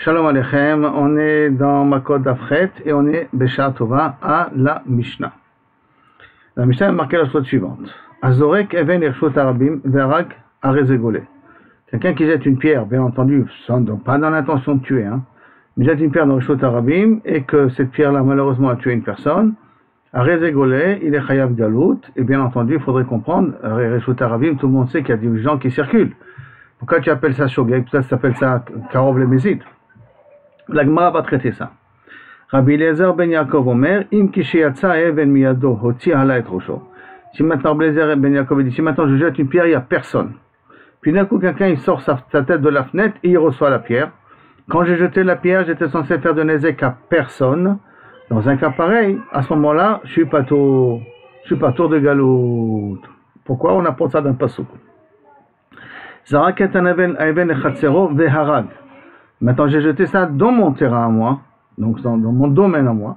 Shalom Aleichem, on est dans Makot Dafret et on est Besha Tova à la Mishnah. La Mishnah a marqué la chose suivante. Azorek even irshot arabim verag arezegole. Quelqu'un qui jette une pierre, bien entendu, pas dans l'intention de tuer, mais jette une pierre dans irshot arabim et que cette pierre-là malheureusement a tué une personne, arezegole, il est chayav galout, et bien entendu, il faudrait comprendre, irshot arabim, tout le monde sait qu'il y a des gens qui circulent. Pourquoi tu appelles ça shogeg? Peut-être tu appelles ça karov le mezid. La Gemara va traiter ça. Rabbi Eliezer ben Yaakov Omer, im kishiyatsa even miyado hoti hala et rosho. Si maintenant Rabbi Eliezer ben Yaakov dit, si maintenant je jette une pierre, il n'y a personne. Puis d'un coup, quelqu'un il sort sa tête de la fenêtre et il reçoit la pierre. Quand j'ai jeté la pierre, j'étais censé faire de nezek à personne. Dans un cas pareil, à ce moment-là, je suis pas tour de galout. Pourquoi on apporte ça d'un pasuk? Zaraket an even echatzero veharag. Maintenant, j'ai jeté ça dans mon terrain à moi, donc dans mon domaine à moi.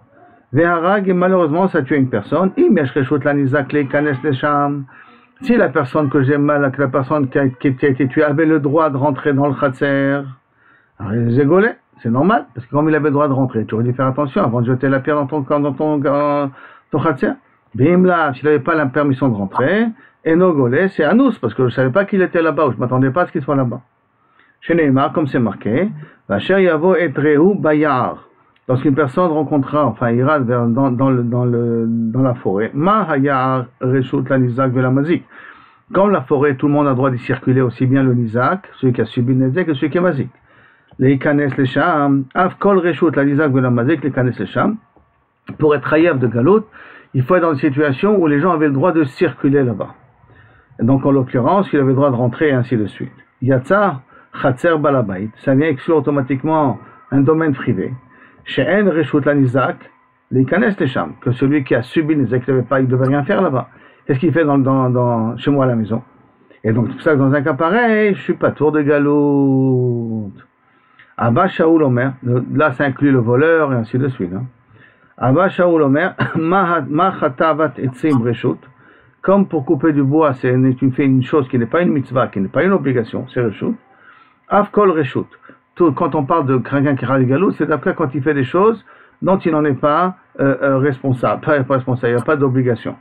Veharag, et malheureusement, ça a tué une personne. Si la personne que j'ai mal, la personne qui a été tuée avait le droit de rentrer dans le khatser, c'est normal, parce que comme il avait le droit de rentrer, tu aurais dû faire attention avant de jeter la pierre dans ton khatser. Bimla, s'il n'avait pas la permission de rentrer, et no golé, c'est anus, parce que je ne savais pas qu'il était là-bas, ou je ne m'attendais pas à ce qu'il soit là-bas. Chez Neymar, comme c'est marqué, Vacher Yavo et Rehu Bayar. Lorsqu'une personne rencontrera, enfin ira dans la forêt, Ma Hayar Reshut la Nizak de la Mazik. Comme la forêt, tout le monde a le droit d'y circuler, aussi bien le Nizak, celui qui a subi le Nizak, que celui qui est Mazik. Les Ikanes les Sham, Avkol Reshut la Nizak de la Mazik, les Ikanes les Sham. Pour être Hayav de Galot, il faut être dans une situation où les gens avaient le droit de circuler là-bas. Et donc en l'occurrence, il avait le droit de rentrer et ainsi de suite. Yatsa Khatser Balabait, ça vient exclure automatiquement un domaine privé. She'en Reshut la Nizak, les Kanes les Sham, que celui qui a subi les Nizak, il ne devait rien faire là-bas. Qu'est-ce qu'il fait chez moi à la maison? Et donc, c'est pour ça que dans un cas pareil, je suis pas tour de galout. Abba Shaul Omer, là ça inclut le voleur et ainsi de suite. Abba Shaul Omer, Ma Chatavat Etzim Reshut, comme pour couper du bois, tu fais une chose qui n'est pas une mitzvah, qui n'est pas une obligation, c'est Reshut. Avkol Reshut. Quand on parle de quelqu'un qui râle du galout, c'est après quand il fait des choses dont il n'en est pas responsable. Pas responsable, il n'y a pas d'obligation.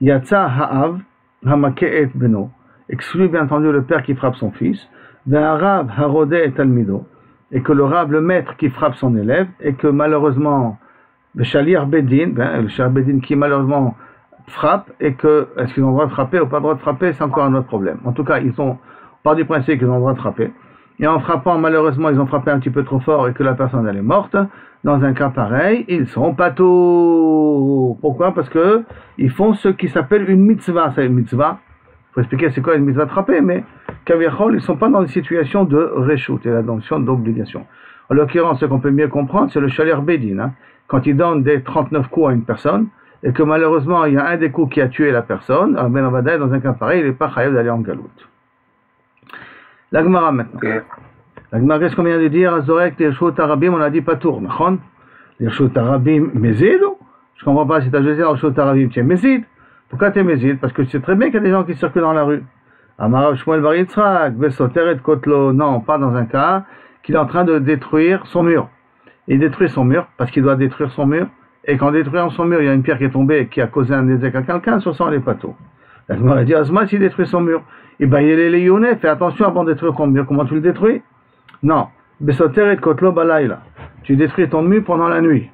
Yatsa Ha'av Hamake'et Beno. Exclut bien entendu le père qui frappe son fils. Ve'arav Harode et Talmido. Et que le rab, le maître qui frappe son élève, et que malheureusement, le Shalir Bedin, le Shalir Bedin qui malheureusement frappe, et que, est-ce qu'ils ont le droit de frapper ou pas le droit de frapper, c'est encore un autre problème. En tout cas, ils sont, par du principe qu'ils ont le droit de frapper. Et en frappant, malheureusement, ils ont frappé un petit peu trop fort et que la personne elle est morte. Dans un cas pareil, ils sont pato. Pourquoi? Parce que ils font ce qui s'appelle une mitzvah. C'est une mitzvah. Il faut expliquer c'est quoi une mitzvah de frapper, mais kaviachol, ils ne sont pas dans une situation de reshut, et la notion d'obligation. En l'occurrence, ce qu'on peut mieux comprendre, c'est le shalir bedin. Quand il donne des 39 coups à une personne, et que malheureusement, il y a un des coups qui a tué la personne, alors ben dans un cas pareil, il n'est pas chayav d'aller en galout. La Gemara maintenant. La Gemara, qu'est-ce qu'on vient de dire? Azorek, l'irshut arabim, on a dit pas tour. L'irshut arabim, mezid? Je comprends pas si tu as jeté l'irshut arabim, tu es mezid. Pourquoi tu es mezid? Parce que tu sais très bien qu'il y a des gens qui circulent dans la rue. Amarav Shmuel bar Yitzhak, Vesoteret Kotlo. Non, pas dans un cas qu'il est en train de détruire son mur. Il détruit son mur parce qu'il doit détruire son mur. Et qu'en détruisant son mur, il y a une pierre qui est tombée et qui a causé un désastre à quelqu'un, sur ça on n'est pas tôt. La Gemara dit Azma, s'il détruit son mur. Et bah, il est les yonais, fais attention avant de détruire ton mur. Comment tu le détruis? Non. Besoteret kotlo balayla. Tu détruis ton mur pendant la nuit.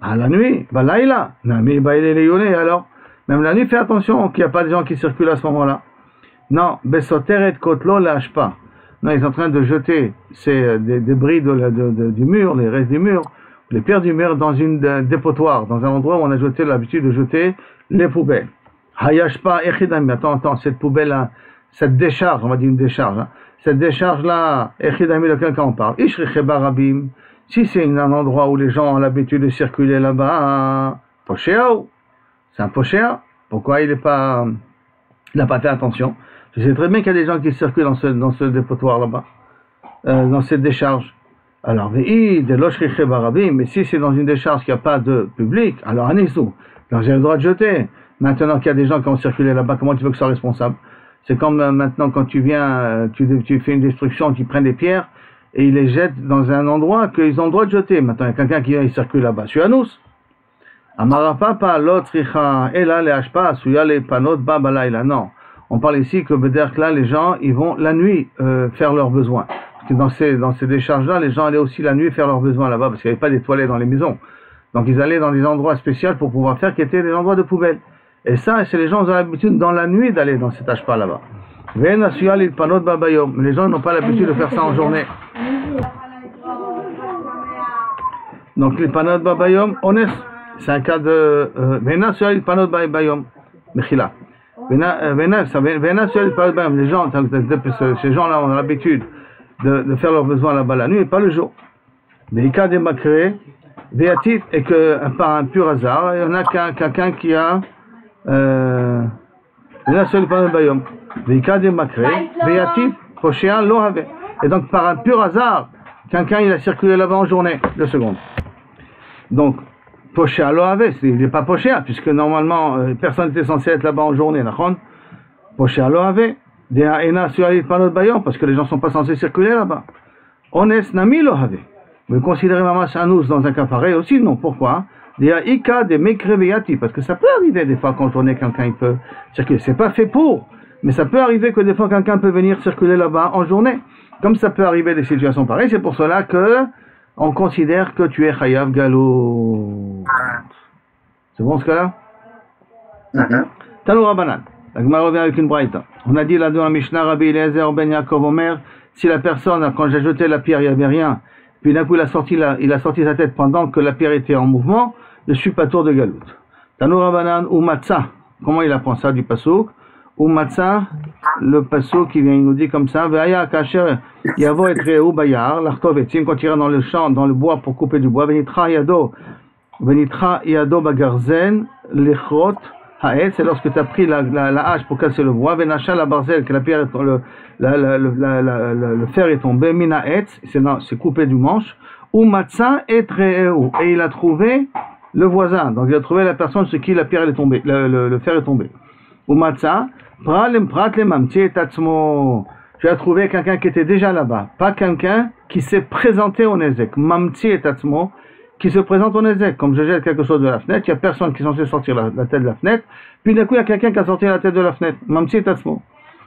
Ah, la nuit? Balayla. Non, mais bah, il est les yonais, alors. Même la nuit, fais attention qu'il n'y a pas de gens qui circulent à ce moment-là. Non. Besoteret kotlo lâche pas. Non, ils sont en train de jeter des débris du mur, les restes du mur, les pierres du mur dans une dépotoir, dans un endroit où on a l'habitude de jeter les poubelles. Hayashpa echidami. Attends, cette poubelle-là, cette décharge, on va dire une décharge, cette décharge-là, echidami, de quelqu'un on parle. Ishriche barabim. Si c'est un endroit où les gens ont l'habitude de circuler là-bas, pochéa, c'est un pochéa. Pourquoi il n'a pas fait attention? Je sais très bien qu'il y a des gens qui circulent dans ce dépotoir là-bas, dans cette décharge. Alors, mais si c'est dans une décharge qui n'a pas de public, alors anisou. Alors j'ai le droit de jeter. Maintenant qu'il y a des gens qui ont circulé là-bas, comment tu veux que ça soit responsable? C'est comme maintenant quand tu viens, tu fais une destruction, tu prends des pierres, et ils les jettent dans un endroit qu'ils ont le droit de jeter. Maintenant, il y a quelqu'un qui vient, il circule là-bas. Je suis à nous. Amarapapa, l'autre, et là, les hashpa, souya, les panot, babalaïla. Non. On parle ici que, là, les gens, ils vont la nuit faire leurs besoins. Parce que dans ces décharges-là, les gens allaient aussi la nuit faire leurs besoins là-bas, parce qu'il n'y avait pas des toilettes dans les maisons. Donc, ils allaient dans des endroits spéciaux pour pouvoir faire, qui étaient des endroits de poubelle. Et ça, c'est les gens qui ont l'habitude dans la nuit d'aller dans cet hashpa là-bas. Les gens n'ont pas l'habitude de faire ça en journée. Donc, les panot babayom, honnête. C'est un cas de Vena sur les panneaux de Bayom, Mechila. Vena sur les panneaux de Bayom. Les gens, ces gens-là ont l'habitude de faire leurs besoins là-bas la nuit et pas le jour. Mais les cas des macrés, Véatif, et que par un pur hasard, il y en a quelqu'un qui a Vena sur les panneaux de Bayom. Les cas des macrés, Véatif, Pochéa, Lohave. Et donc par un pur hasard, quelqu'un il a circulé là-bas en journée, 2 secondes. Donc, poché à l'OAV, il n'est pas poché, puisque normalement, personne n'était censé être là-bas en journée, d'accord? Poché à l'OAV, des haena sur les panneaux de Bayon, parce que les gens ne sont pas censés circuler là-bas. Ones nami l'OAV. Vous considérez Maman Chanous dans un cas pareil aussi? Non, pourquoi? Des haïka, des mekreveati, parce que ça peut arriver des fois qu'en journée, quelqu'un il peut circuler. C'est pas fait pour, mais ça peut arriver que des fois, quelqu'un peut venir circuler là-bas en journée. Comme ça peut arriver des situations pareilles, c'est pour cela que on considère que tu es Chayav Galou. C'est bon ce cas-là? Tanou Rabbanan. La Gemara revient avec une braïta. On a dit là dans la Mishnah, Rabbi Eliezer ben Yaakov Omer, si la personne, quand j'ai jeté la pierre, il n'y avait rien, puis d'un coup il a sorti sa tête pendant que la pierre était en mouvement, je suis pas tour de Galout. Tanou Rabbanan ou Matzah. Comment il apprend ça du Passouk? Ou Matzah, le Passouk qui vient, il nous dit comme ça, Veaya Kacher Yavo et Treu Bayar, l'Artov Etzim, quand il ira dans le champ, dans le bois pour couper du bois, Venitra Yado Bagarzen, Lechrot, Haet, c'est lorsque tu as pris la hache pour casser le bois, Venacha la barzel, que la pierre, le fer est tombé, Mina Etz, c'est coupé du manche, ou Matzah et Treu, et il a trouvé le voisin, donc il a trouvé la personne sur qui la pierre est tombée, le fer est tombé. Ou Matzah, tu as trouvé quelqu'un qui était déjà là-bas, pas quelqu'un qui s'est présenté au Nezek. Mamti et Tatzmo, qui se présente au Nezek. Comme je jette quelque chose de la fenêtre, il n'y a personne qui est censé sortir la tête de la fenêtre, puis d'un coup il y a quelqu'un qui a sorti la tête de la fenêtre. Mamti et Tatzmo.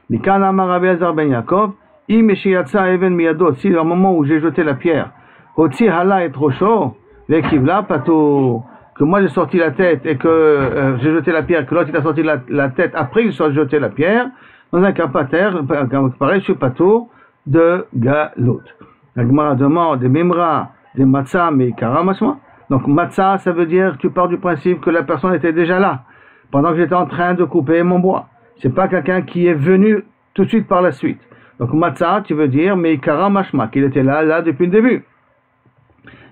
Mikana Amar Rabbi Eliezer ben Yaakov, Imeshiyatsa Even Miyado, si au moment où j'ai jeté la pierre, Hotzi Hala et Rosho, Vekivla Pato, que moi j'ai sorti la tête et que j'ai jeté la pierre, que l'autre il a sorti la tête après qu'il soit jeté la pierre, dans un cas pareil, je suis pas tour de Galot. La Gemara demande des Mimra, des Matzah, mais Karamasma. Donc Matzah, ça veut dire, tu pars du principe que la personne était déjà là, pendant que j'étais en train de couper mon bois. C'est pas quelqu'un qui est venu tout de suite par la suite. Donc Matzah, tu veux dire, mais Karamashma, qu'il était là depuis le début.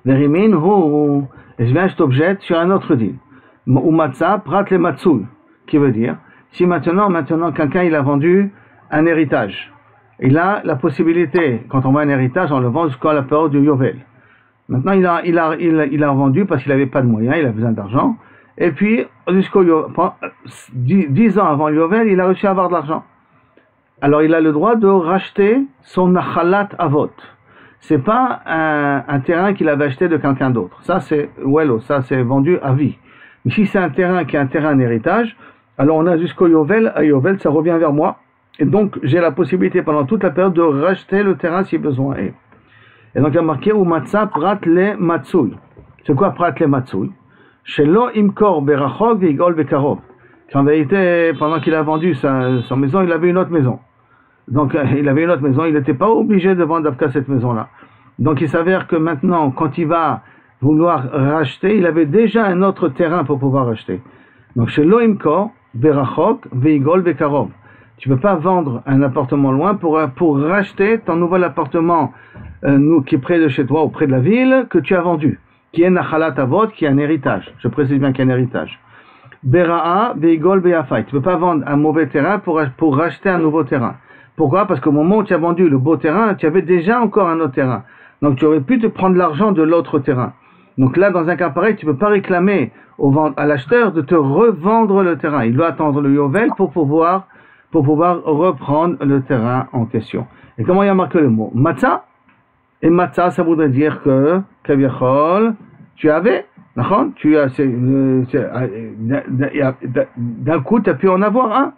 Verimin, hu. Et je viens, je t'objecte sur un autre deal. Ou matzah, prat le matzoul, qui veut dire, si maintenant, quelqu'un il a vendu un héritage, il a la possibilité, quand on vend un héritage, on le vend jusqu'à la période du Yovel. Maintenant, il a vendu parce qu'il n'avait pas de moyens, il a besoin d'argent, et puis, jusqu'au 10 ans avant le Yovel, il a réussi à avoir de l'argent. Alors, il a le droit de racheter son nachalat avot. C'est pas un terrain qu'il avait acheté de quelqu'un d'autre. Ça c'est vendu à vie. Mais si c'est un terrain qui est un terrain d'héritage, alors on a jusqu'au Yovel, à Yovel ça revient vers moi, et donc j'ai la possibilité pendant toute la période de racheter le terrain si besoin est. Et donc il y a marqué ou matzah prat le matzouy. C'est quoi prat le matzouy? Shelo imkor berachok veigol bekarov. En vérité, pendant qu'il a vendu sa maison, il avait une autre maison. Donc, il avait une autre maison, il n'était pas obligé de vendre cette maison-là. Donc, il s'avère que maintenant, quand il va vouloir racheter, il avait déjà un autre terrain pour pouvoir racheter. Donc, chez Loimko, Berachok, Veigol, Bekarov. Tu ne peux pas vendre un appartement loin pour racheter ton nouvel appartement qui est près de chez toi ou près de la ville que tu as vendu, qui est Nachalat Avot, qui est un héritage. Je précise bien qu'il y a un héritage. Bera'a, Veigol, Beafai. Tu ne peux pas vendre un mauvais terrain pour racheter un nouveau terrain. Pourquoi? Parce qu'au moment où tu as vendu le beau terrain, tu avais déjà encore un autre terrain. Donc tu aurais pu te prendre l'argent de l'autre terrain. Donc là, dans un cas pareil, tu ne peux pas réclamer à l'acheteur de te revendre le terrain. Il doit attendre le Yovel pour pouvoir reprendre le terrain en question. Et comment il y a marqué le mot? Matzah, Et matzah, ça voudrait dire que, kaviachol, tu avais, d'accord? D'un coup, tu as pu en avoir un.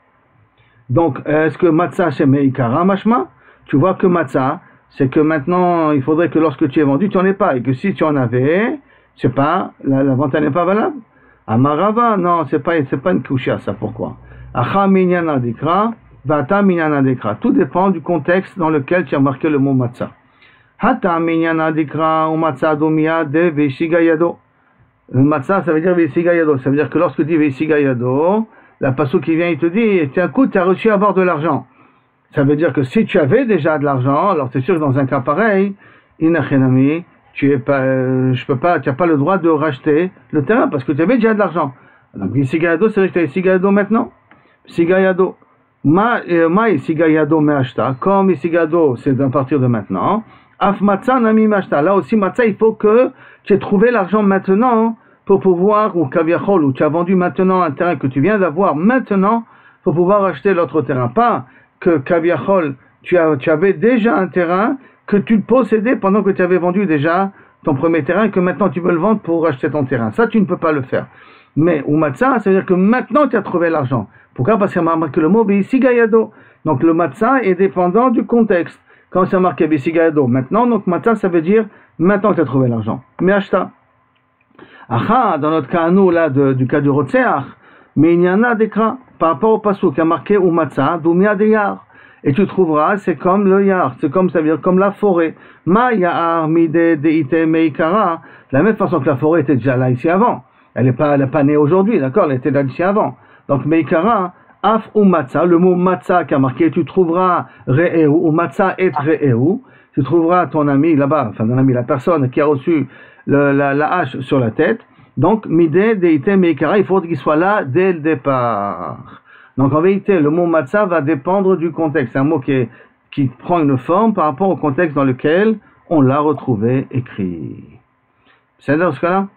Donc, est-ce que matzah, c'est meikara, mashma? Tu vois que matzah, c'est que maintenant, il faudrait que lorsque tu es vendu, tu n'en aies pas. Et que si tu en avais, c'est pas, la vente n'est pas valable. Amarava, non, c'est pas une couchia, ça, pourquoi? Acha minyana dekra, vata minyana dekra. Tout dépend du contexte dans lequel tu as marqué le mot matzah. Hata minyana dekra, ou matzah domia de veishigayado. Le matzah, ça veut dire veishigayado. Ça veut dire que lorsque tu dis veishigayado, la passouk qui vient, il te dit, tiens, écoute, tu as reçu à avoir de l'argent. Ça veut dire que si tu avais déjà de l'argent, alors c'est sûr que dans un cas pareil, inachenami, tu n'as pas le droit de racheter le terrain parce que tu avais déjà de l'argent. Donc, Sigayado, c'est vrai que tu as Sigayado maintenant. Sigayado. Ma Sigayado me acheta. Comme Sigayado, c'est à partir de maintenant. Af Matza nami m'acheta. Là aussi, Matza, il faut que tu aies trouvé l'argent maintenant pour pouvoir, ou Kaviachol, ou tu as vendu maintenant un terrain que tu viens d'avoir maintenant pour pouvoir acheter l'autre terrain. Pas que Kaviachol, tu avais déjà un terrain que tu possédais pendant que tu avais vendu déjà ton premier terrain et que maintenant tu veux le vendre pour acheter ton terrain. Ça, tu ne peux pas le faire. Mais ou matzah, ça veut dire que maintenant tu as trouvé l'argent. Pourquoi? Parce qu'il y a marqué le mot Beisigayado. Donc le matzah est dépendant du contexte. Quand c'est marqué Beisigayado maintenant, donc matzah, ça veut dire maintenant que tu as trouvé l'argent. Mais acheta. Acha, dans notre cas, nous, là, du cas du Rotseach, mais il y en a des cas par rapport au passou qui a marqué ou matzah, doumia de yar. Et tu trouveras, c'est comme le yar, c'est comme, ça veut dire comme la forêt. Ma yar mide deite meikara. De la même façon que la forêt était déjà là ici avant. Elle n'est pas née aujourd'hui, d'accord? Elle était là ici avant. Donc meikara, af ou matzah, le mot matzah qui a marqué, tu trouveras re'eu, ou matzah et re'eu. Tu trouveras ton ami là-bas, enfin ton ami, la personne qui a reçu la hache sur la tête. Donc, mide deite meikara, il faut qu'il soit là dès le départ. Donc en vérité, le mot matzah va dépendre du contexte. C'est un mot qui prend une forme par rapport au contexte dans lequel on l'a retrouvé écrit. C'est dans ce cas-là?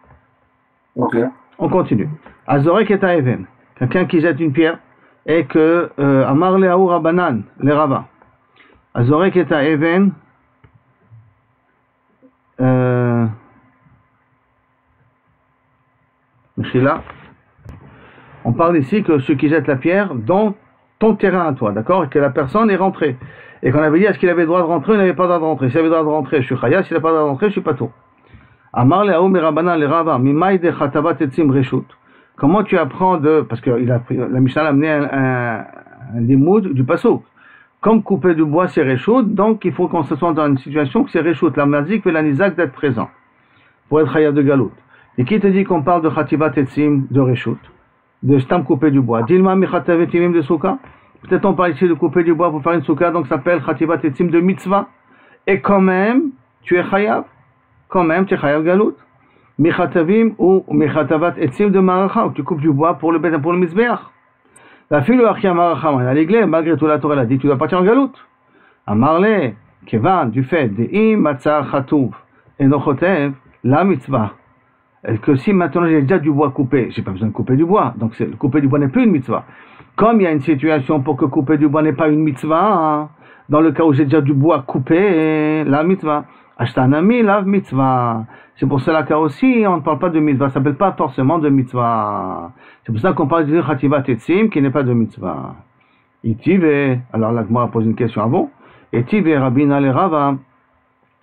Ok. On continue. Azorek et Aeven. Quelqu'un qui jette une pierre et que Amar le'aou rabanan, les rabbins. Azorek et Aeven. Mechila. On parle ici que ceux qui jettent la pierre dans ton terrain à toi, d'accord? Et que la personne est rentrée. Et qu'on avait dit, est-ce qu'il avait le droit de rentrer ou il n'avait pas le droit de rentrer? S'il avait le droit de rentrer, je suis chaya. S'il n'a pas le droit de rentrer, je suis pas tout. Amar le'aou mirabana le rava, mimai de chatavat etzim reshut. Comment tu apprends parce que la Mishnah a amené un limoud du passouk. Comme couper du bois, c'est reshut, donc il faut qu'on se soit dans une situation que c'est reshut. La mazik et la nizak d'être présent. Pour être chaya de galout. Et qui te dit qu'on parle de chatavat etzim de reshut? De stam couper du bois. Dilma michatavet timim de souka. Peut-être on parle ici de couper du bois pour faire une souka, donc ça s'appelle chativat etzim de mitzvah. Et quand même, tu es chayav. Quand même, tu es chayav galout. Michatavim ou michatavat etzim de maracha, où tu coupes du bois pour le mizbeach. La fille de Achia maracha, à l'église, malgré tout la Torah, elle a dit, tu dois partir en galout. Amarle, kevan, du fait, de im matzah chatuv, et nochotev, la mitzvah. Que si maintenant j'ai déjà du bois coupé, j'ai pas besoin de couper du bois, donc couper du bois n'est plus une mitzvah. Comme il y a une situation pour que couper du bois n'est pas une mitzvah, hein, dans le cas où j'ai déjà du bois coupé, la mitzvah. Ashtanami, la mitzvah. C'est pour cela qu'à aussi, on ne parle pas de mitzvah, ça s'appelle pas forcément de mitzvah. C'est pour ça qu'on parle de chativat etzim, qui n'est pas de mitzvah. Itive, alors la Gemara pose une question avant. Itive, Rabina le Rava,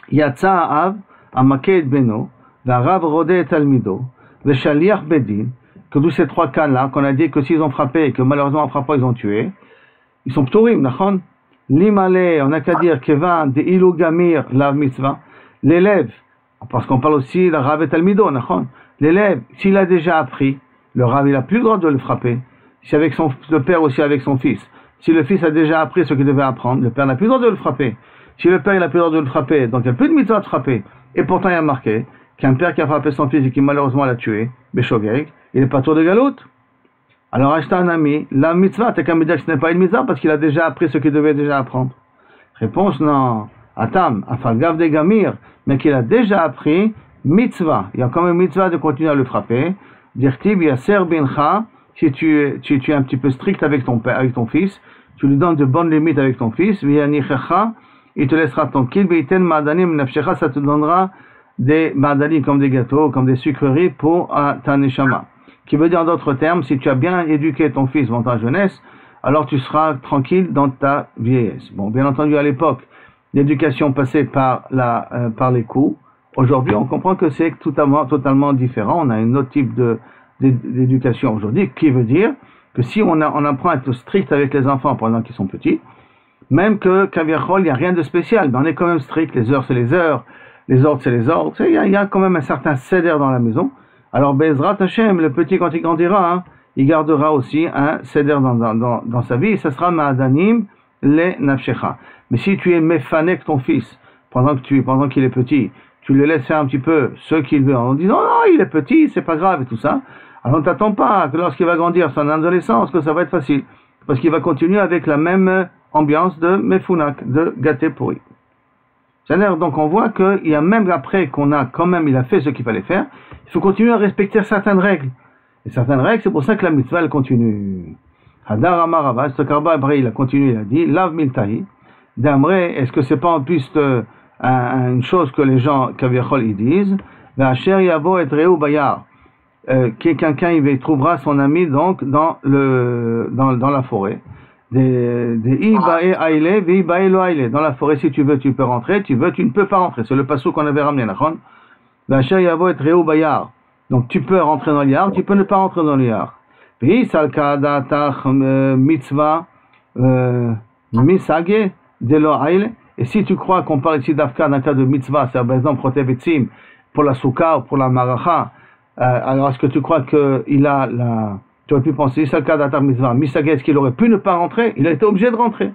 Yatsa av, amaked beno, Rav Rodé Talmido, le Shaliach Bedin, que tous ces trois cas-là, qu'on a dit que s'ils ont frappé et que malheureusement en frappant ils ont tué, ils sont ptorim, nachon. L'imale, on n'a qu'à dire Kevan de Ilu Gamir Lav Mitzvah, l'élève, parce qu'on parle aussi de Rav et Talmido, nachon. L'élève, s'il a déjà appris, le Rav il a plus le droit de le frapper. Si avec le père aussi avec son fils. Si le fils a déjà appris ce qu'il devait apprendre, le père n'a plus le droit de le frapper. Si le père il a plus le droit de le frapper, donc il n'y a plus de mitzvah de frapper. Et pourtant il y a marqué qu'un père qui a frappé son fils et qui malheureusement l'a tué, Béchogeg, il n'est pas tour de galout. Alors acheter un ami, la mitzvah, t'as qu'à me dire que ce n'est pas une mitzvah parce qu'il a déjà appris ce qu'il devait déjà apprendre. Réponse non. Atam, afagav de gamir, mais qu'il a déjà appris mitzvah. Il y a quand même mitzvah de continuer à le frapper. Dirtib yaser bincha, si tu es un petit peu strict avec ton père, avec ton fils, tu lui donnes de bonnes limites avec ton fils, vianichecha, il te laissera tranquille, ça te donnera des ma'adanim comme des gâteaux, comme des sucreries pour ta neshama. Qui veut dire en d'autres termes, si tu as bien éduqué ton fils dans ta jeunesse, alors tu seras tranquille dans ta vieillesse. Bon, bien entendu, à l'époque, l'éducation passait par les coups. Aujourd'hui, on comprend que c'est totalement différent. On a un autre type d'éducation aujourd'hui, qui veut dire que si on apprend à être strict avec les enfants pendant qu'ils sont petits, même que Kaviachol, il n'y a rien de spécial, mais on est quand même strict. Les heures, c'est les heures. Les ordres, c'est les ordres. Il y a quand même un certain seder dans la maison. Alors, Bezrat Hashem, le petit, quand il grandira, il gardera aussi un seder dans sa vie, et ça sera Ma'adanim le Nafshecha. Mais si tu es méfanek ton fils, pendant qu'il est petit, tu le laisses faire un petit peu ce qu'il veut, en disant, non, il est petit, c'est pas grave, et tout ça, alors ne t'attends pas que lorsqu'il va grandir son adolescence, que ça va être facile. Parce qu'il va continuer avec la même ambiance de Mefunak, de gâté pourri. C'est-à-dire, donc on voit qu'il y a même après il a fait ce qu'il fallait faire, il faut continuer à respecter certaines règles. Et certaines règles, c'est pour ça que la mitzvah, elle continue. Hadar Amar Rava, Stokarba Abré, il a continué, il a dit, Lav Miltahi, d'Amré, est-ce que c'est pas en plus une chose que les gens, Kaviachol, ils disent, V'asher Yavo et Reu Bayar, quelqu'un, il trouvera son ami, donc, dans la forêt. Dans la forêt, si tu veux, tu peux rentrer, tu ne peux pas rentrer. C'est le passou qu'on avait ramené, d'accord? Donc tu peux rentrer dans l'yard, tu peux ne pas rentrer dans l'yard. Et si tu crois qu'on parle ici d'Afka d'un cas de mitzvah, c'est par exemple protevetzim pour la souka ou pour la maracha, alors est-ce que tu crois qu'il a tu aurais pu penser, c'est le cas d'Atar Mitzvah. Misagé, est-ce qu'il aurait pu ne pas rentrer? Il a été obligé de rentrer.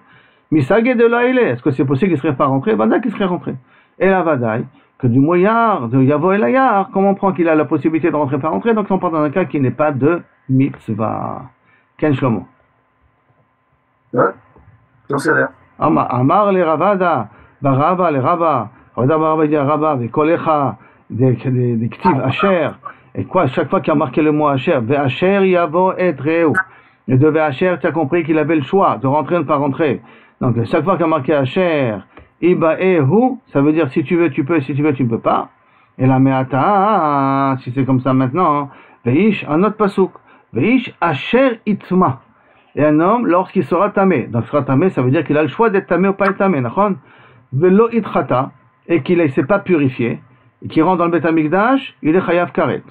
Misagé de là, est-ce que c'est possible qu'il ne serait pas rentré? Vada qu'il serait rentré. Et la Vadaï, que du moyard, de Yavo et Layar, comment on prend qu'il a la possibilité de rentrer, pas rentrer? Donc on parle dans un cas qui n'est pas de Mitzvah. Ken Shlomo. Ouais, donc c'est vrai. Amar le Ravada, Baraba le Rabba, Rabba dit Rabba, Vekolecha, des Ktiv Asher. Et quoi, chaque fois qu'il a marqué le mot Asher, Ve'asher yavo et reu. Et de Ve'asher, tu as compris qu'il avait le choix de rentrer ou ne pas rentrer. Donc, chaque fois qu'il a marqué Asher, Iba'ehu, ça veut dire si tu veux, tu peux, si tu veux, tu ne peux pas. Et la Me'ata, si c'est comme ça maintenant, Ve'ish, un autre pasouk. Ve'ish Asher itma. Et un homme, lorsqu'il sera tamé. Donc, sera tamé, ça veut dire qu'il a le choix d'être tamé ou pas être tamé. Ve'lo itchata. Et qu'il ne s'est pas purifié. Et qu'il rentre dans le Beth Amikdash, il est chayav karet.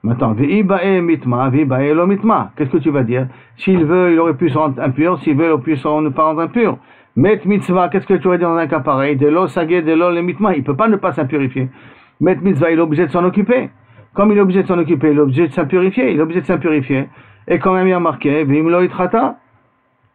Maintenant, ve'ibae mitma, ve'ibae lo mitma. Qu'est-ce que tu vas dire? S'il veut, il aurait pu se rendre impur. S'il veut, il aurait pu se rendre pas rendre impur. Met mitzvah, qu'est-ce que tu aurais dit dans un cas pareil? De lo sagé, de lo le mitma. Il peut pas ne pas s'impurifier. Met mitzvah, il est obligé de s'en occuper. Comme il est obligé de s'en occuper, il est obligé de s'impurifier. Il est obligé de s'impurifier. Et quand même, il y a marqué, ve'im lo itrata.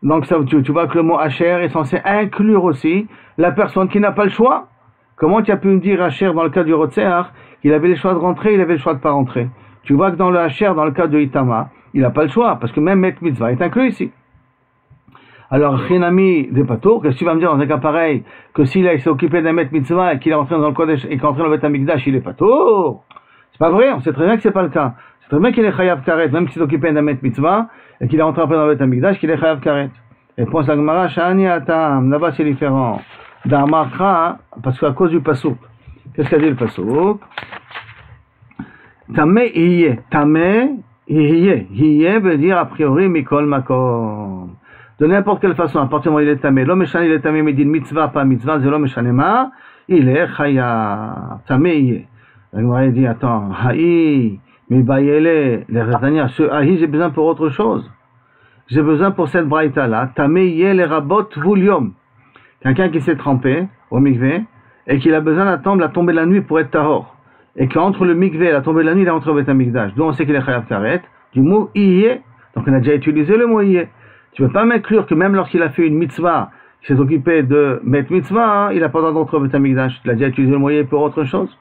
Donc, ça, tu vois que le mot Asher est censé inclure aussi la personne qui n'a pas le choix. Comment tu as pu me dire Asher dans le cas du Rotseach, qu'il avait le choix de rentrer, il avait le choix de pas rentrer? Tu vois que dans le Asher, dans le cas de Itama, il n'a pas le choix, parce que même Met Mitzvah est inclus ici. Alors, Chinami de Patour, qu'est-ce que tu vas me dire dans un cas pareil, que s'il s'est occupé d'un Met Mitzvah et qu'il est rentré dans le Kodesh et qu'il est rentré dans le Beth Amikdash, il est Patour? C'est pas vrai, on sait très bien que c'est pas le cas. C'est très bien qu'il est Chayav Karet, même s'il s'est occupé d'un Met Mitzvah et qu'il est rentré dans le Beth Amikdash, qu'il est Chayav Karet. Et pour sa Gemara, Shani Atam, là-bas c'est différent. D'Amarcha, parce qu'à cause du pasouk. Qu'est-ce qu'a dit le pasouk? Tamé iye. Tamé iye. Iye veut dire a priori mikol makom. De n'importe quelle façon, à partir du moment où il est tamé. L'homme il est tamé, mais dit mitzvah, pas mitzvah, c'est l'homme ma. Il est chaya. Tamé iye. Il dit, attends, haï, mi bayele, les Razania, ce haï, j'ai besoin pour autre chose. J'ai besoin pour cette braïta là. Tamé iye les rabot vulium. Quelqu'un qui s'est trempé au mikvé et qu'il a besoin d'attendre la tombée de la nuit pour être tahor. Et qu'entre le mikvé et la tombée de la nuit, il est entre le Beth Amikdash. D'où on sait qu'il est chayav karet, du mot iye. Donc on a déjà utilisé le mot iye. Tu ne peux pas m'inclure que même lorsqu'il a fait une mitzvah, il s'est occupé de mettre mitzvah, il n'a pas le droit d'entrer au Beth Amikdash. Tu l'as déjà utilisé le mot iye pour autre chose.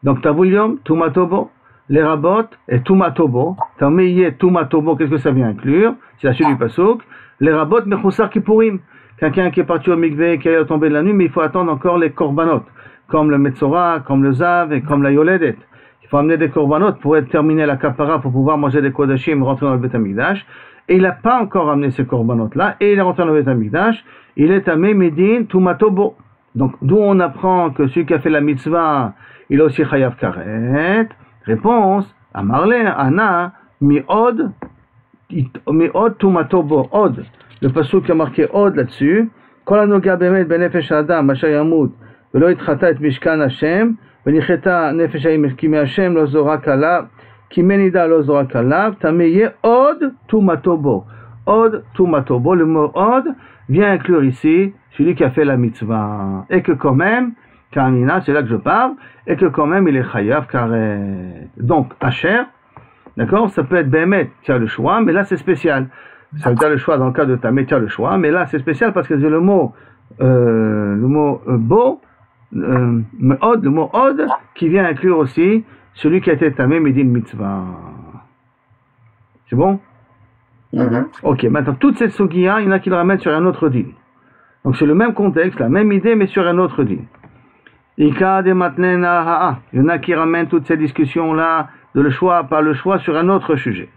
Donc tavulium, tumatobo, les rabot et tumatobo. Tamé iye, tumatobo, qu'est-ce que ça vient inclure? C'est la suite du pasuk. Les rabot, mechoussar kippurim. Quelqu'un qui est parti au mikvé, qui est tombé de la nuit, mais il faut attendre encore les korbanot, comme le metzora, comme le zav et comme la yoledet. Il faut amener des korbanot pour terminer la kapara, pour pouvoir manger des kodashim, rentrer dans le Beth Amikdash. Et il n'a pas encore amené ces korbanot là, et il est rentré dans le Beth Amikdash. Il est à Medin Tumatobo. Donc, d'où on apprend que celui qui a fait la mitzvah, il a aussi chayav karet. Réponse, Amarle, Ana, mi-od tumatobo, od. Le pasuk qui a marqué od là-dessus. Kol hanoga bemet benefesh adam, asher yamut, velo itchata et mishkan Hashem, venicheta nefesh kimi Hashem lo zorak alav, kimenida lo zorak alav, tameye od tumatobo. Od tumatobo, le mot od vient inclure ici celui qui a fait la mitzvah. Et que quand même, Kamina, c'est là que je parle, et que quand même il est chayav karet. Donc, Asher, d'accord, ça peut être Behemet, tu as le choix, mais là c'est spécial. Ça veut dire le choix dans le cas de Tamé, tu as le choix, mais là c'est spécial parce que c'est le mot beau, le mot od, qui vient inclure aussi celui qui a été Tamé Midin Mitzvah. C'est bon? Ok, maintenant toute cette Sugiya, il y en a qui le ramènent sur un autre din. Donc c'est le même contexte, la même idée, mais sur un autre din. Ika de matnena ha'a. Il y en a qui ramènent toutes ces discussions-là de le choix par le choix sur un autre sujet.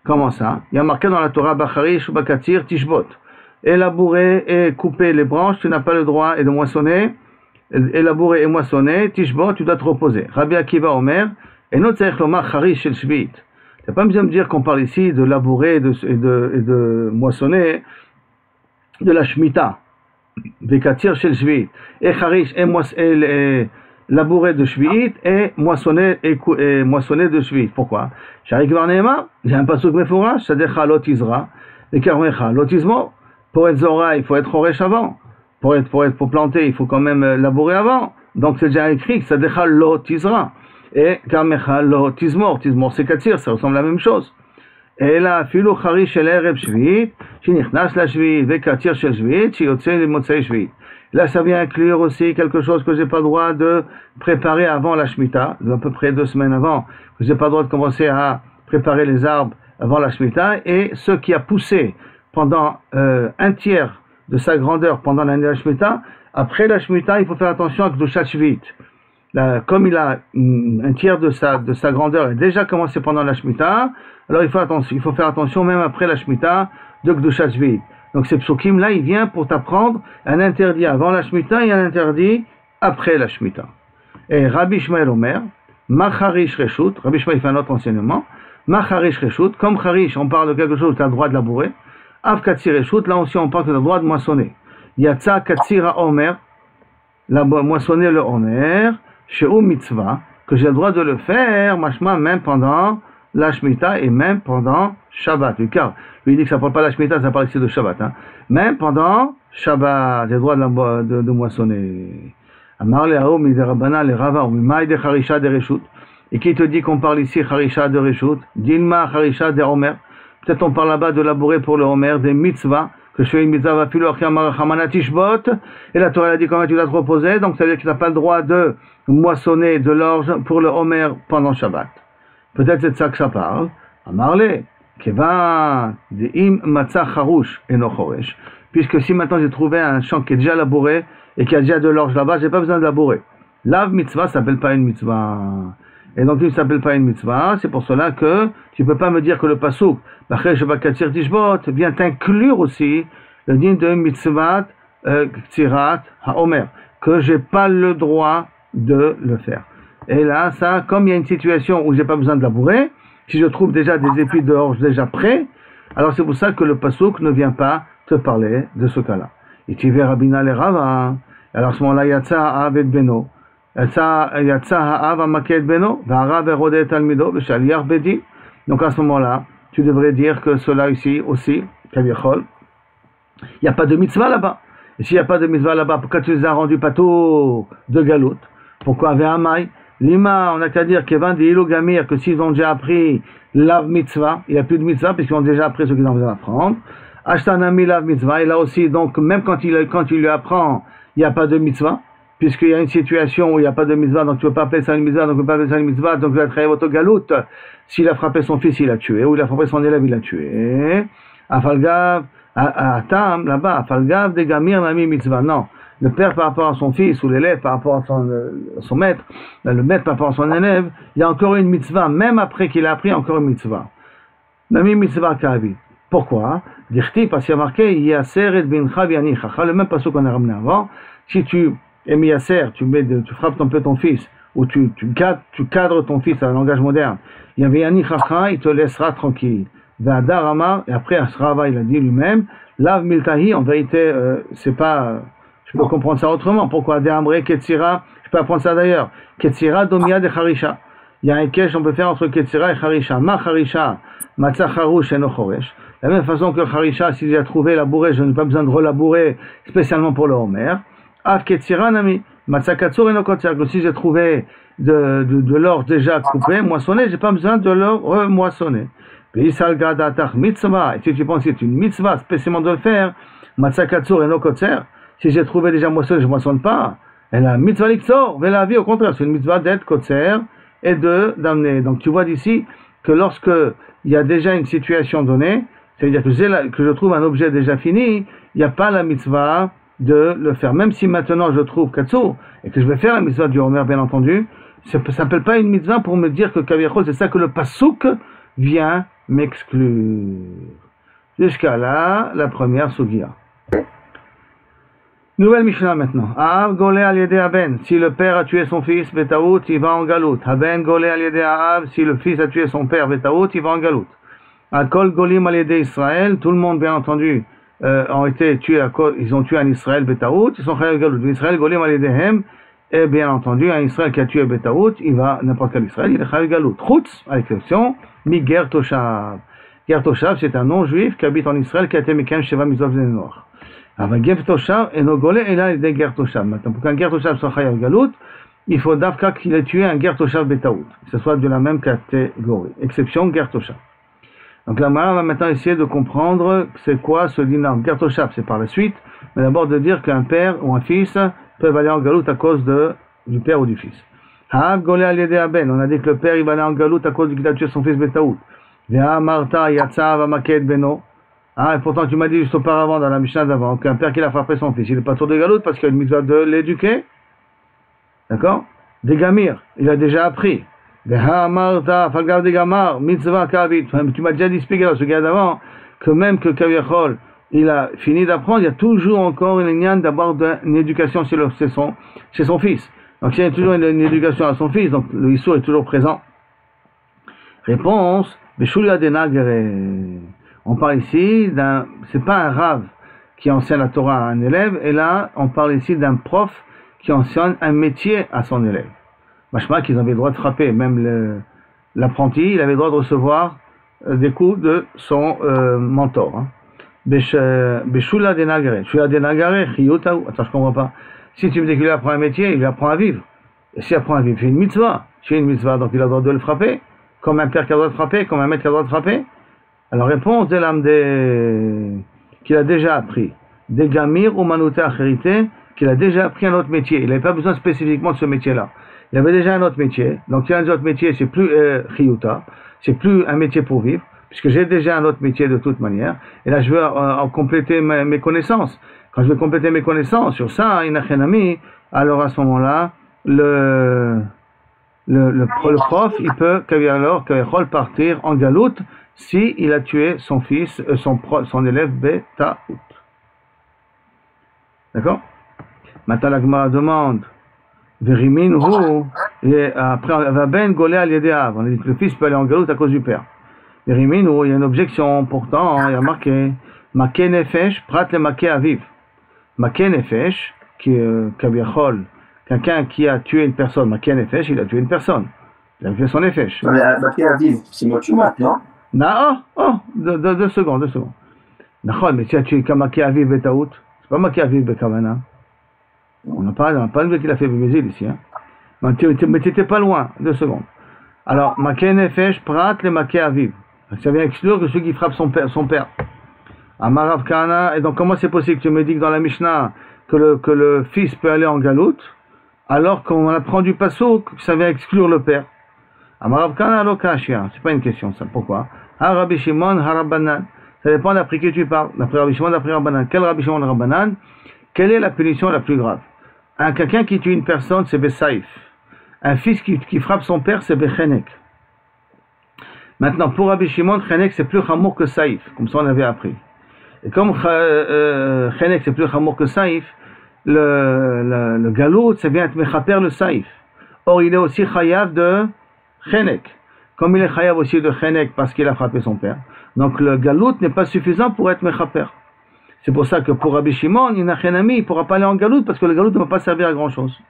Comment ça? Il y a marqué dans la Torah Bacharish ou Bakatir Tishbot. Élaborer et couper les branches, tu n'as pas le droit, et de moissonner. Élaborer et moissonner, Tishbot, tu dois te reposer. Rabbi Akiva Omer, et notre Tzarech Lomar Charish Shel Shvit. Tu n'as pas besoin de dire qu'on parle ici de labourer et de moissonner de la Shemitah. Bekatir Shel Shvit. Et Charish et labourer de Shvit et moissonner de Shvit. Pourquoi? Sharik Varnema, il y a un pasuk mefourash, Sadecha Lotizra, et Karmecha Lotizmo. Pour être Zora, il faut être Horesh avant. Pour planter, il faut quand même labourer avant. Donc c'est déjà écrit que Sadecha Lotizra. Et Karmecha Lotizmo. Tizmo c'est Katir, ça ressemble à la même chose. Et là, Filou Charish Shel Erev Shvit, Shinichnas la Shvit, Vekatir Shel Shvit, Shiotse le Motzei Shvit. Là, ça vient inclure aussi quelque chose que j'ai pas le droit de préparer avant la Shemitah, à peu près 2 semaines avant. J'ai pas le droit de commencer à préparer les arbres avant la Shemitah, et ce qui a poussé pendant un tiers de sa grandeur pendant l'année de la Shemitah, après la Shemitah, il faut faire attention à Kedushat Shvit. Comme il a un tiers de sa grandeur a déjà commencé pendant la Shemitah, alors il faut faire attention même après la Shemitah de Kedushat Shvit. Donc ces psukim là, il vient pour t'apprendre un interdit avant la Shemitah et un interdit après la Shemitah. Et Rabbi Shmuel Omer, Macharish Reshut, Rabbi Shmuel fait un autre enseignement, Macharish Reshut, comme Charish, on parle de quelque chose où tu as le droit de labourer, Av Katsir Reshut, là aussi on parle que tu as le droit de moissonner. Yatsa Katsira Omer, moissonner le Omer, Sheu Mitzvah, que j'ai le droit de le faire, machma, même pendant la Shemitah et même pendant Shabbat. Car lui il dit que ça ne parle pas de la Shemitah, ça parle ici de Shabbat. Hein. Même pendant Shabbat, j'ai le droit de moissonner. Amar le Haou, Miderabana, le Rava, ou Mimaï de Charisha de Reshut. Et qui te dit qu'on parle ici Charisha de Reshut? Dilma Charisha de Omer. Peut-être on parle là-bas de labourer pour le Omer, des mitzvahs, que je fais une mitzvah, va filer Chamana Tishbot. Et la Torah a dit comment tu dois te reposer, donc ça veut dire que tu n'as pas le droit de moissonner de l'orge pour le Omer pendant Shabbat. Peut-être c'est de ça que ça parle. Amarle, Keva, de Im Matzah Charouch et no Choresh. Puisque si maintenant j'ai trouvé un champ qui est déjà labouré et qui a déjà de l'orge là-bas, j'ai pas besoin de labourer. Lav mitzvah s'appelle pas une mitzvah. Et donc il ne s'appelle pas une mitzvah, c'est pour cela que tu peux pas me dire que le pasuk, Bachei Shabakatir Tishbot, vient inclure aussi le din de mitzvah Ktirat HaOmer, que j'ai pas le droit de le faire. Et là, ça, comme il y a une situation où j'ai pas besoin de labourer, si je trouve déjà des épis de orge déjà prêts, alors c'est pour ça que le pasuk ne vient pas te parler de ce cas-là. Et tu verras Rabina le Rava, alors à ce moment-là, Yatsa Ha'av et Beno, Yatsa Ha'av Amaket Beno, V'arav Erodet Talmido, V'shaliyar Bedi. Donc à ce moment-là, tu devrais dire que cela ici aussi, Kaviachol, il n'y a pas de mitzvah là-bas. Et s'il n'y a pas de mitzvah là-bas, pourquoi tu les as rendus pato de galout? Pourquoi Ve'amai? Lima, on n'a qu'à dire Kevan de Hilo Gamir, que s'ils ont déjà appris Lav Mitzvah, il n'y a plus de Mitzvah, puisqu'ils ont déjà appris ce qu'ils ont besoin d'apprendre. Ashtanami Lav Mitzvah, et là aussi, donc, même quand il lui apprend, il n'y a pas de Mitzvah, puisqu'il y a une situation où il n'y a pas de Mitzvah, donc tu ne peux pas appeler ça une Mitzvah, donc tu ne peux pas appeler ça une Mitzvah, donc tu vas travailler votre galoute. S'il a frappé son fils, il l'a tué, ou il a frappé son élève, il l'a tué. Afalgav, Atam, là-bas, Afalgav de Gamir Nami Mitzvah, non. Le père par rapport à son fils ou l'élève par rapport à son maître, le maître par rapport à son élève, il y a encore une mitzvah, même après qu'il a appris encore une mitzvah. Nami mitzvah kavi. Pourquoi? Dirti, parce qu'il y a marqué, Yaser et bincha vianichacha, le même passage qu'on a ramené avant. Si tu et miyasser, tu frappes un peu ton fils, ou tu cadres ton fils à un langage moderne. Il y avait Yanni Chachra, il te laissera tranquille. Ve'adar Amar, et après Ashrava, il a dit lui-même, Lav Miltahi, en vérité, c'est pas, je peux comprendre ça autrement. Pourquoi? De Amre, Ketsira, je peux apprendre ça d'ailleurs. Ketsira, Domia de Harisha. Il y a un kesh, on peut faire entre Ketsira et Harisha. Ma Harisha, Matzah Harouche et Nochoresh. De la même façon que Harisha, si j'ai trouvé labourer, je n'ai pas besoin de relabourer spécialement pour le Homer. Av Ketsira, Nami, Matzah Katsur et Nokotzer. Si j'ai trouvé de l'or déjà coupé, moissonné, j'ai pas besoin de l'or remoissonné. Et si tu penses que c'est une mitzvah spécialement de le faire, Matzah Katsur et Nokotzer, si j'ai trouvé déjà moissonné, je ne moissonne pas. Elle a mitzvah l'iktsor, mais la vie au contraire, c'est une mitzvah d'être kotzer et d'amener. Donc tu vois d'ici que lorsque il y a déjà une situation donnée, c'est-à-dire que je trouve un objet déjà fini, il n'y a pas la mitzvah de le faire. Même si maintenant je trouve katsur et que je vais faire la mitzvah du Homer, bien entendu, ça ne s'appelle pas une mitzvah pour me dire que Kaviachol, c'est ça que le pasouk vient m'exclure. Jusqu'à là, la première sugia. Nouvelle Mishnah maintenant. Aav golé al yedé aben. Si le père a tué son fils, betaout, il va en galout. Aben golé al yedé aav. Si le fils a tué son père, betaout, il va en galout. Akol golim al yedé Israël. Tout le monde, bien entendu, ont été tués ils ont tué un Israël betaout. Ils sont chayav galout. Israël golim al yedé hem. Et bien entendu, un Israël qui a tué betaout, il va, n'importe quel Israël, il est chayav galout. Chutz, à l'exception, mi ger toshav. Ger toshav, c'est un non-juif qui habite en Israël, qui a été mekem sheva mizov zenor. Avec Ger Toshav et Nogolé, et là il est Ger Toshav. Maintenant, pour qu'un Ger Toshav soit Chayav Galout, il faut d'Afka qu'il ait tué un Ger Toshav Betaout, que ce soit de la même catégorie. Exception Ger Toshav. Donc la Mara va maintenant essayer de comprendre c'est quoi ce dinar. Ger Toshav, c'est par la suite, mais d'abord de dire qu'un père ou un fils peuvent aller en Galout à cause du père ou du fils. Ha'av Golé al yedé aben, on a dit que le père il va aller en Galout à cause qu'il a tué son fils Betaout. Ve'a Marta Yatsa va Maked Beno. Ah, et pourtant, tu m'as dit juste auparavant, dans la Mishnah d'avant, qu'un père qui a frappé son fils, il n'est pas tour de galoute parce qu'il y a une mitzvah de l'éduquer. D'accord? Des gamir, il a déjà appris. Marta, falgav des gamar, mitzvah kavit. Tu m'as déjà dit, ce gars d'avant, que même que Kaviachol, il a fini d'apprendre, il y a toujours encore une ligne d'avoir une éducation chez son fils. Donc, il y a toujours une éducation à son fils, donc le Issour est toujours présent. Réponse, Beshulia denagere. On parle ici c'est pas un rave qui enseigne la Torah à un élève, et là, on parle ici d'un prof qui enseigne un métier à son élève. Machma qu'ils avaient le droit de frapper, même l'apprenti, il avait le droit de recevoir des coups de son mentor. Beshula denagare. Shula denagare, chiyutahu. Attends, je comprends pas. Si tu me dis qu'il apprend un métier, il apprend à vivre. Et s'il apprend à vivre, c'est une mitzvah. C'est une mitzvah, donc il a le droit de le frapper, comme un père qui a le droit de frapper, comme un maître qui a le droit de frapper. Alors, réponse de l'âme qu'il a déjà appris. Des gamir ou manouté achérité, qu'il a déjà appris un autre métier. Il n'avait pas besoin spécifiquement de ce métier-là. Il avait déjà un autre métier. Donc, il y a un autre métier, c'est plus chiyuta, c'est plus un métier pour vivre, puisque j'ai déjà un autre métier de toute manière. Et là, je veux en compléter mes connaissances. Quand je veux compléter mes connaissances sur ça, inachenami, alors à ce moment-là, le prof, il peut, Kaviachol, partir en galoute, si il a tué son fils, son élève Betaout. D'accord? Maintenant la Gemara demande, Veriminhu, et après, va ben golé al yedé av. On a dit que le fils peut aller en galoute à cause du père. Veriminhu, il y a une objection, pourtant, il y a marqué, Make nefesh, prat le make aviv. Make nefesh, qui est Kaviachol, quelqu'un qui a tué une personne, Make nefesh, il a tué une personne. Il a fait son nefesh. Mais make aviv, c'est motumat, non? Deux secondes. D'accord, mais si tu as Maki Aviv Betaout, c'est pas Maki Aviv Bekavana. On n'a pas vu qu'il a fait Bézil ici. Hein. Mais tu n'étais pas loin. 2 secondes. Alors, Maki Nefesh Prat le Maki Aviv. Ça vient exclure que celui qui frappe son père. Amarav Kana, et donc comment c'est possible que tu me dis que dans la Mishnah que le fils peut aller en galoute, alors qu'on apprend du Passouk que ça vient exclure le père? Amarav Kana Lokashia, c'est pas une question ça, pourquoi? Rabbi Shimon Harabanan, ça dépend d'après qui tu parles. D'après Rabbi Shimon, d'après Rabbanan. Quel Rabbi Shimon Rabbanan? Quelle est la punition la plus grave? Quelqu'un qui tue une personne, c'est Besaïf. Un fils qui frappe son père, c'est Bechenek. Maintenant, pour Rabbi Shimon, Chenek c'est plus chamour que Saïf, comme ça on avait appris. Et comme Chenek c'est plus chamour que Saïf, le galout, c'est bien être mechaper le saïf. Or, il est aussi chayav de chenek. Comme il est chayav aussi de chenek parce qu'il a frappé son père. Donc, le galout n'est pas suffisant pour être mechaper. C'est pour ça que pour Rabbi Shimon, il ne pourra pas aller en galout parce que le galout ne va pas servir à grand chose.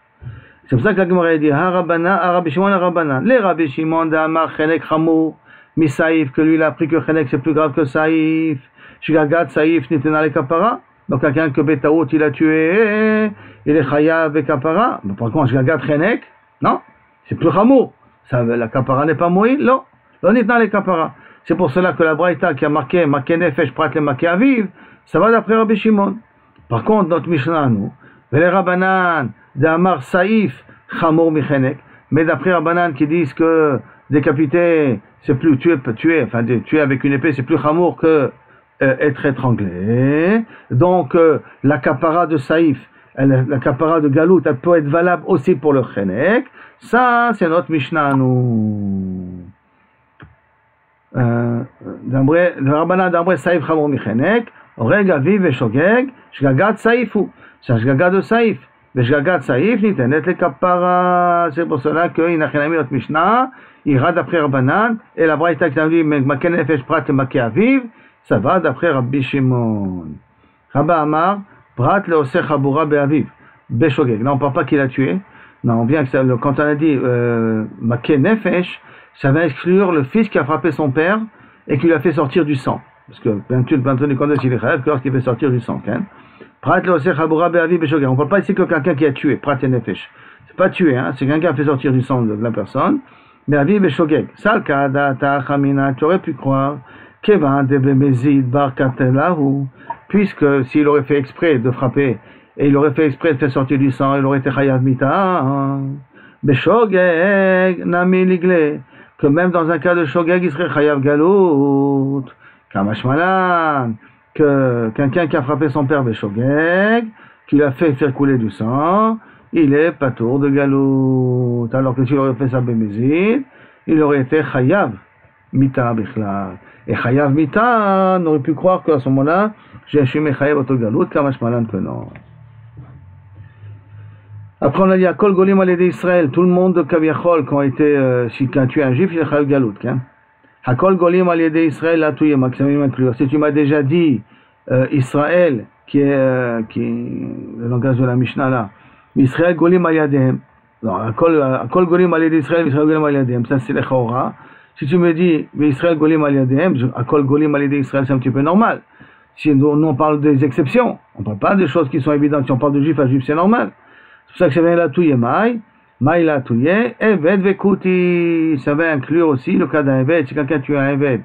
C'est pour ça que la Gemara dit Rabbi Shimon et Rabbanan. Les Rabbi Shimon d'Amar chenek chamour mi saïf, que lui il a appris que chenek c'est plus grave que saïf. Shgagat saïf nitena le kapara. Donc quelqu'un que Betaout il a tué, il est chayav et kapara. Mais par contre, Shgagat chenek, non, c'est plus chamour. La kapara n'est pas moïl, non. On est dans les kapara. C'est pour cela que la Braïta qui a marqué nefesh prat le maké aviv, ça va d'après Rabbi Shimon. Par contre, notre Mishnah, nous, les Rabbanan d'Amar saïf chamour michenek, mais d'après Rabbanan qui disent que décapiter, c'est plus tuer avec une épée, c'est plus chamour que être étranglé. Donc, la kapara de saïf, la kapara de galout, elle peut être valable aussi pour le chenek. Ça, c'est notre Mishnah, nous. Le Rabbanan d'Amre saïf chamour michenek, oreg aviv et shogeg, shgagat saïfou. C'est shgagat de saïf. Le shgagat saïf, nitenet le kapara. C'est pour cela que Inachenami notre Mishnah, il ira d'après Rabbanan, et la Braïta qui a dit, maké nefesh prat le maké aviv, ça va d'après Rabbi Shimon. Rabba Amar, prat le oseh chabura be'aviv, beshogeg. Non, on ne parle pas qu'il a tué. Non, on vient que ça, quand on a dit maké nefesh, ça va exclure le fils qui a frappé son père et qui lui a fait sortir du sang. Parce que, bien sûr, il est chayav que lorsqu'il fait sortir du sang. Prat le oseh chabura be'aviv, beshogeg. On ne parle pas ici que quelqu'un qui a tué, prat et nefesh. C'est pas tué, hein, c'est quelqu'un qui a fait sortir du sang de la personne. Mais aviv et shogeg. Salka data chamina, tu aurais pu croire. Puisque s'il aurait fait exprès de frapper et il aurait fait exprès de faire sortir du sang, il aurait été chayav mita. Beshogeg nami ligle, que même dans un cas de shogeg, il serait chayav galout. Kamashmalan, que quelqu'un qui a frappé son père beshogeg, qui l'a fait faire couler du sang, il est patour de galout. Alors que s'il aurait fait ça bémézid, il aurait été chayav mita bichlal. Et chayav mita, on aurait pu croire qu'à ce moment-là, j'ai assumé chayav autogalout, kamashmalan que non. Après on a dit à kol golim al yedei Israël, tout le monde de Kaviachol qui ont été, si tu as tué un juif, il est chayav galout. À kol golim al yedei Israël, là tout y est maximum inclure. Si tu m'as déjà dit Israël, qui est le langage de la Mishnah là, Israël golim al yadehem. Non, à kol golim al yedei Israël, Israël golim al yadehem, ça c'est le chaora. Si tu me dis, mais Israël golim al yadehem, akol golim al yedei Israël, c'est un petit peu normal. Si nous on parle des exceptions, on ne parle pas des choses qui sont évidentes. Si on parle de juif à juif, c'est normal. C'est pour ça que ça vient là touye maï la touye, eved vekuti. Ça va inclure aussi le cas d'un eved. Si quelqu'un tue un eved,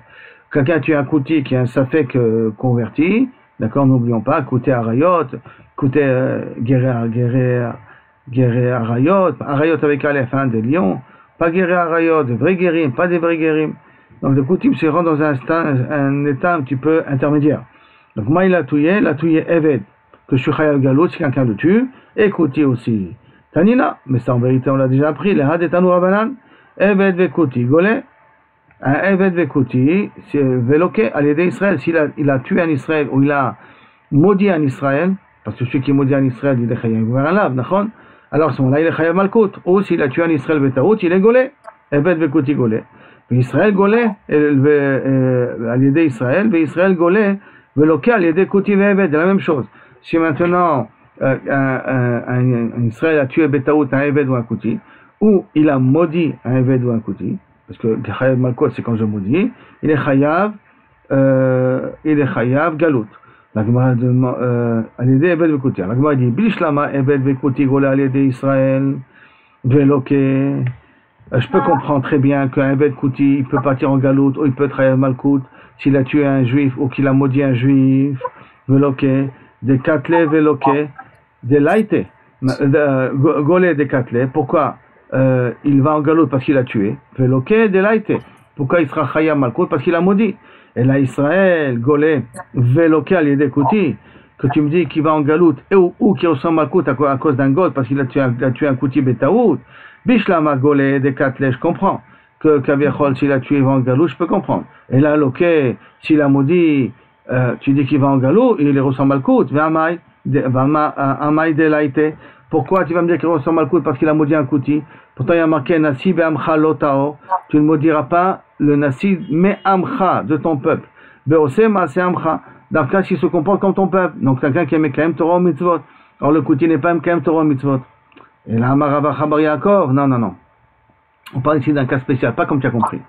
quelqu'un tue un kouti qui est un safek converti, d'accord, n'oublions pas, kouté arayot, kouté guéret arayot avec aleph, des lions. Pas guérir arayot, des vrais guérim, pas des vrais guérim. Donc le koutim se rend dans un état un petit peu intermédiaire. Donc maï la touye eved, que je suis chayav galout si quelqu'un le tue, et kouti aussi. Tanina, mais ça en vérité on l'a déjà appris, les had et tanou rabanan, eved vekouti, golé, un eved vekouti, c'est veloké à l'aider Israël, s'il a tué un Israël, ou il a maudit un Israël, parce que celui qui maudit un Israël, il est chayav galav, d'accord? Alors à ce moment-là, il est chayav malkout. Ou s'il a tué un Israël betaout, il est golé. Eved vekouti golé. Israël golé, à l'aider Israël, mais Israël golé, veloké à l'aider kouti ve'eved, c'est la même chose. Si maintenant un Israël a tué betaout un eved ou un kouti, ou il a maudit un eved ou un kouti, parce que chayav malkout c'est quand je maudis, il est chayav galout. La Gemara à l'aider eved vekouti. La Gemara dit bishlama eved vekouti golé à l'aider Israël veloké. Je peux comprendre très bien qu'un eved kouti il peut partir en galout ou il peut être chayav malkout s'il a tué un juif ou qu'il a maudit un juif. Veloké des katlé veloké des laïté golé des katlé. Pourquoi il va en galout parce qu'il a tué. Veloké des laïté. Pourquoi il sera chayav malkout parce qu'il a maudit. Et là, Israël, golé, veloké à l'aider kouti, que tu me dis qu'il va en galout, ou qu'il ressemble à malkout à cause d'un gol, parce qu'il a tué un kouti betaout, bishlama golé des katlé, je comprends. Que Kaviachol, s'il a tué, il va en galout, je peux comprendre. Et là, loké, s'il a maudit, tu dis qu'il va en galout, il ressemble à malkout, ve'amai, Pourquoi tu vas me dire qu'il reçoit Malkout parce qu'il a maudit un Kouti? Pourtant il y a marqué Nasi be'amcha lotao. Tu ne maudiras pas le Nasi me'amcha de ton peuple. Be'ose ma'ase amcha. Dans le cas s'il se comporte comme ton peuple. Donc quelqu'un qui est Mekayem Torah ou Mitzvot. Or le Kouti n'est pas Mekayem Torah ou Mitzvot. Et là, Amarava Chabar Yaakov. Non. On parle ici d'un cas spécial, pas comme tu as compris.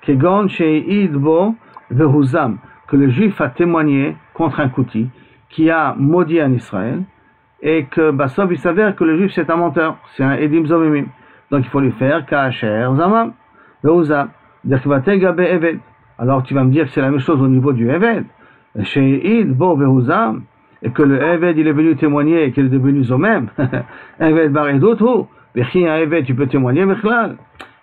Kegon she'id bo ve'huzam. Que le juif a témoigné contre un Kouti qui a maudit un Israël. Et que Bassov il s'avère que le juif c'est un menteur, c'est un Edim Zomimim. Donc il faut lui faire Kacher Zamam, Veouza, Gabe Eved. Alors tu vas me dire que c'est la même chose au niveau du Eved. Chez Id, Bo Veouza, et que le Eved il est venu témoigner et qu'il est devenu Zomem. Eved Baredoutou, Bechi un Eved tu peux témoigner, Mechlal.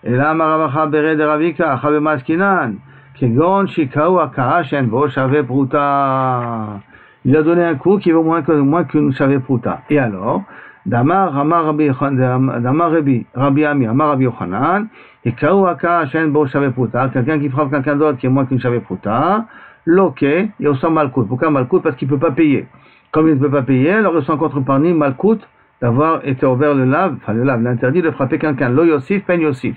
Et là, Maravacha Bered Ravika, Chabema Skinan, Kegon Shikau Akaashen Bo Shave Pruta. Il a donné un coup qui vaut moins qu'une Shave Pruta. Et alors, Damar Rabbi Ami, Amar Rabbi Yochanan, et Kauaka Hashem Bo Shave Pruta, quelqu'un qui frappe quelqu'un d'autre qui est moins qu'une Shave Pruta, Loke, et on sent Malkout. Pourquoi Malkout? Parce qu'il ne peut pas payer. Comme il ne peut pas payer, alors il sent contrepartie Malkout d'avoir été ouvert le lave, l'interdit de frapper quelqu'un. Lo Yosif, Pen Yosif.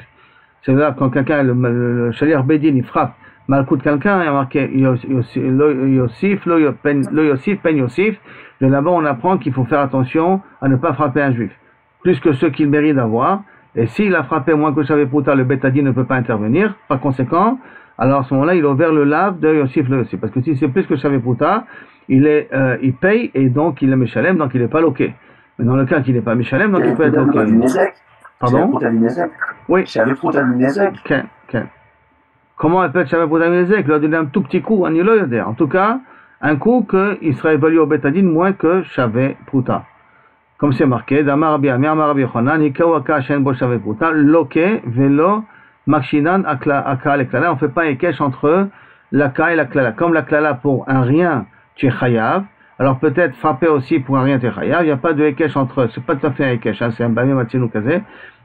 C'est là quand quelqu'un, le Shalir Bedin, il frappe Malkout quelqu'un, il y a marqué Yosif, Lo Yosif, Pen Yosif. De là-bas, on apprend qu'il faut faire attention à ne pas frapper un juif, plus que ceux qu'il mérite d'avoir. Et s'il a frappé moins que Shave Pruta, le Betadi ne peut pas intervenir. Par conséquent, alors à ce moment-là, il a ouvert le lave de Yosif, Lo Yosif. Parce que si c'est plus que Shave Pruta, il paye et donc il est Meshalem, donc il n'est pas loqué. Mais dans le cas qu'il n'est pas Meshalem, donc il peut être loqué. Pardon? Oui. Shave Pruta Minezek. Comment elle peut être Shave Pruta Minezek? Il lui a donné un tout petit coup, un Niloyoder. En tout cas, un coup qu'il sera évalué au Betadin moins que Shave Pruta. Comme c'est marqué, Damar Rabbi Ami, Amar Rabbi Yochanan, Ikawaka Shen Bo Shave Pruta, Loke, Velo, Makshinan, Aka, le Klala. On ne fait pas un ékesh entre l'Aka et la Klala. Comme la Klala pour un rien, tu es Chayav. Alors peut-être frapper aussi pour un rien, tu es Chayav. Il n'y a pas de ékesh entre eux. C'est pas tout à fait un ékesh, hein, c'est un Bami Matsinu Kaze.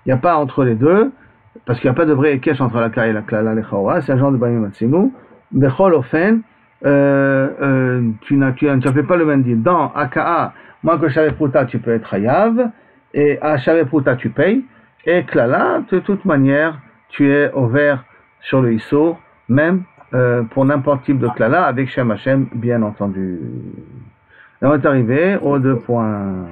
Il n'y a pas entre les deux, parce qu'il n'y a pas de vrai ékesh entre l'Aka et la Klala, les Chawa. C'est un genre de Bami Matsinu. Bechol Ofen, tu n'as fait pas le même deal. Dans AKA, moins que Shave Pruta, tu peux être Hayav, et à Shave Pruta, tu payes, et Klala, de toute manière, tu es ouvert sur le Issour, même pour n'importe type de Klala, avec Shem Hashem, bien entendu. Et on est arrivé aux 2 points.